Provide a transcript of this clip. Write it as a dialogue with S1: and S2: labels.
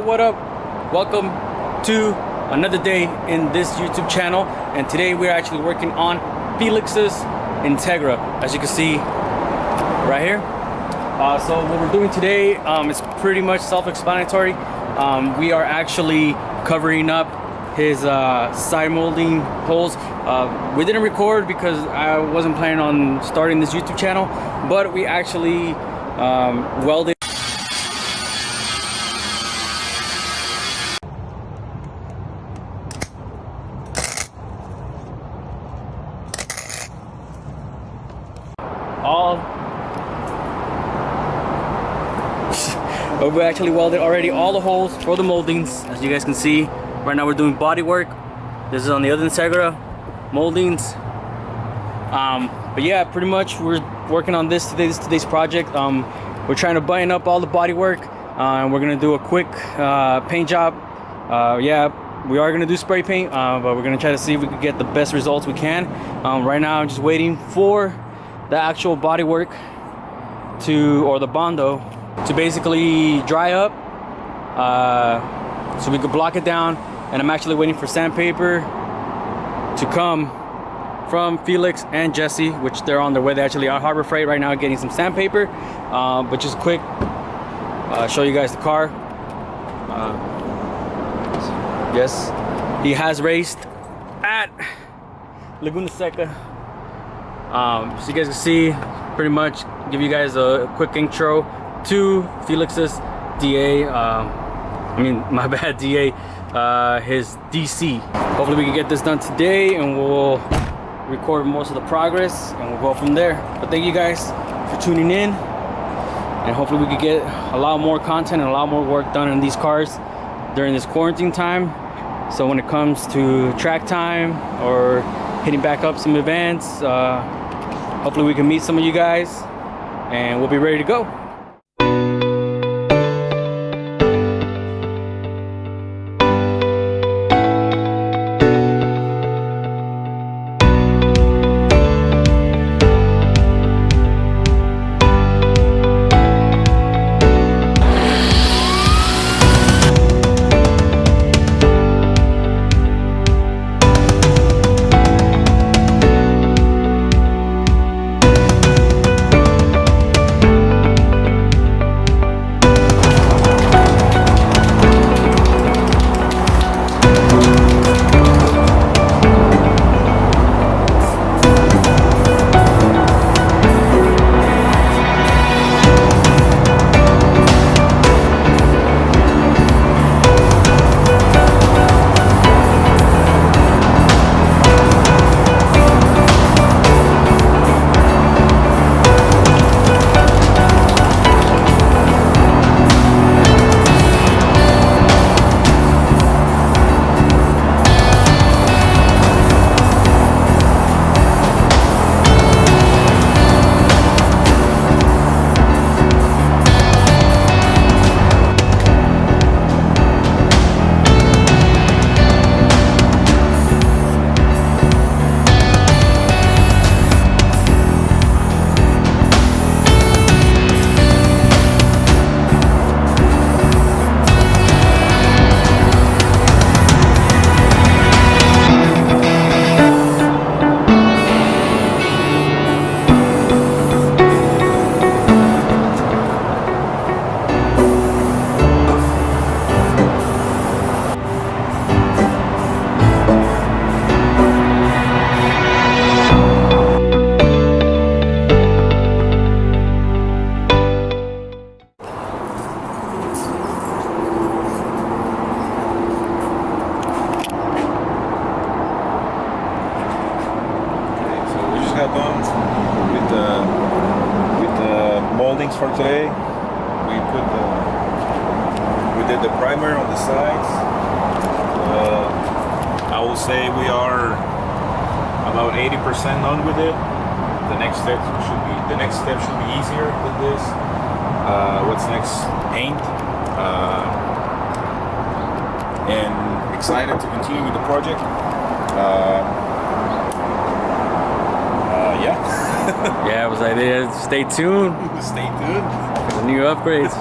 S1: what up? Welcome to another day in this YouTube channel, and today we're actually working on Felix's Integra, as you can see right here. So what we're doing today is pretty much self-explanatory. We are actually covering up his side molding holes. We didn't record because I wasn't planning on starting this YouTube channel, but we actually welded we actually welded already all the holes for the moldings. As you guys can see, right now we're doing body work. This is on the other Integra moldings. But yeah, pretty much we're working on this today. This is today's project. We're trying to button up all the body work, and we're gonna do a quick paint job. Yeah, we are gonna do spray paint, but we're gonna try to see if we can get the best results we can. Right now I'm just waiting for the actual body work or the bondo to basically dry up, so we could block it down. And I'm actually waiting for sandpaper to come from Felix and Jesse, which they're on their way. They actually are Harbor Freight right now getting some sandpaper. But just quick, show you guys the car. Yes, he has raced at Laguna Seca. So you guys can see, pretty much give you guys a quick intro to Felix's DA, my bad, DA, his DC. Hopefully we can get this done today, and we'll record most of the progress, and we'll go from there. But thank you guys for tuning in, and hopefully we could get a lot more content and a lot more work done in these cars during this quarantine time. So when it comes to track time or hitting back up some events, hopefully we can meet some of you guys, and we'll be ready to go.
S2: For today, we did the primer on the sides. I will say we are about 80% done with it. The next step should be easier with this. What's next? Paint. And excited to continue with the project. Yeah.
S1: Yeah, it was like, stay tuned.
S2: Stay tuned.
S1: For the new upgrades.